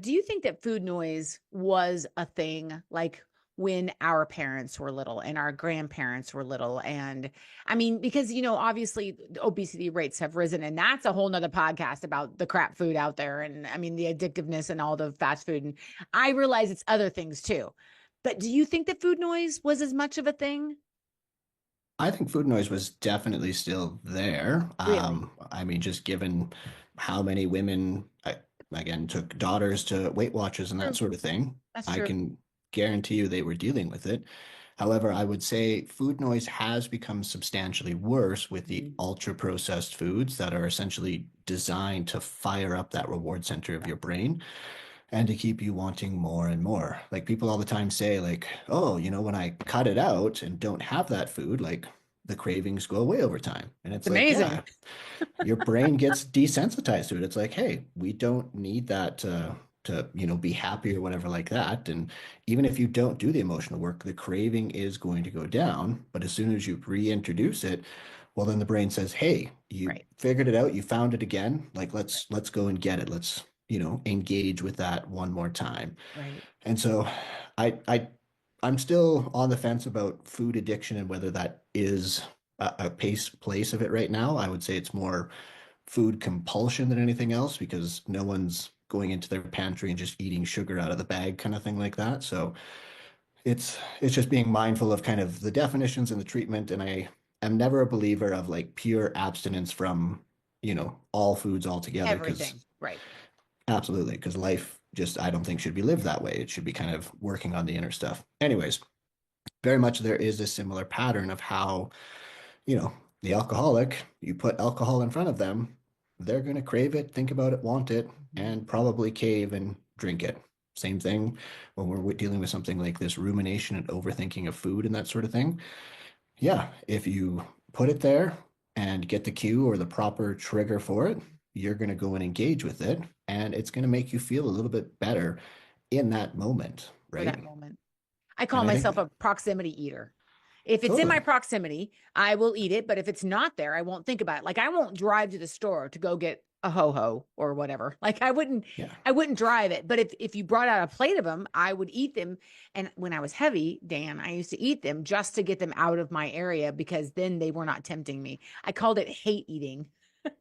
Do you think that food noise was a thing like when our parents were little and our grandparents were little? And I mean, because, obviously the obesity rates have risen, and that's a whole nother podcast about the crap food out there. And I mean, the addictiveness and all the fast food. And I realize it's other things too. But do you think that food noise was as much of a thing? I think food noise was definitely still there. Really? I mean, just given how many women, again, took daughters to Weight Watchers and that True. sort of thing, That's I true. can guarantee you they were dealing with it. However, I would say food noise has become substantially worse with the Mhm. ultra processed foods that are essentially designed to fire up that reward center of your brain and to keep you wanting more and more. Like people all the time say, like, oh, when I cut it out and don't have that food, like the cravings go away over time. And It's it's like, amazing. yeah, your brain gets desensitized to it. It's like, hey, we don't need that to be happy or whatever like that. And even if you don't do the emotional work, the craving is going to go down. But as soon as you reintroduce it, well, then the brain says, hey, you Right. figured it out, you found it again. Like let's go and get it. Let's, engage with that one more time. Right. And so I'm still on the fence about food addiction and whether that is a place of it right now. I would say it's more food compulsion than anything else because no one's going into their pantry and just eating sugar out of the bag kind of thing like that. So it's just being mindful of kind of the definitions and the treatment. And I am never a believer of like pure abstinence from, all foods altogether because Everything. Right. absolutely, because life just I don't think should be lived that way. It should be kind of working on the inner stuff. Anyways, very much there is a similar pattern of how, you know, the alcoholic, you put alcohol in front of them, they're going to crave it, think about it, want it, Mhm. and probably cave and drink it. Same thing when we're dealing with something like this rumination and overthinking of food and that sort of thing. Yeah, if you put it there and get the cue or the proper trigger for it, you're going to go and engage with it, and it's going to make you feel a little bit better in that moment, For right? that moment. I call And I myself think a proximity eater. If it's in my totally, proximity, I will eat it. But if it's not there, I won't think about it. Like I won't drive to the store to go get a ho ho or whatever. Like yeah. I wouldn't drive it. But if you brought out a plate of them, I would eat them. And when I was heavy, Dan, I used to eat them just to get them out of my area because then they were not tempting me. I called it hate eating.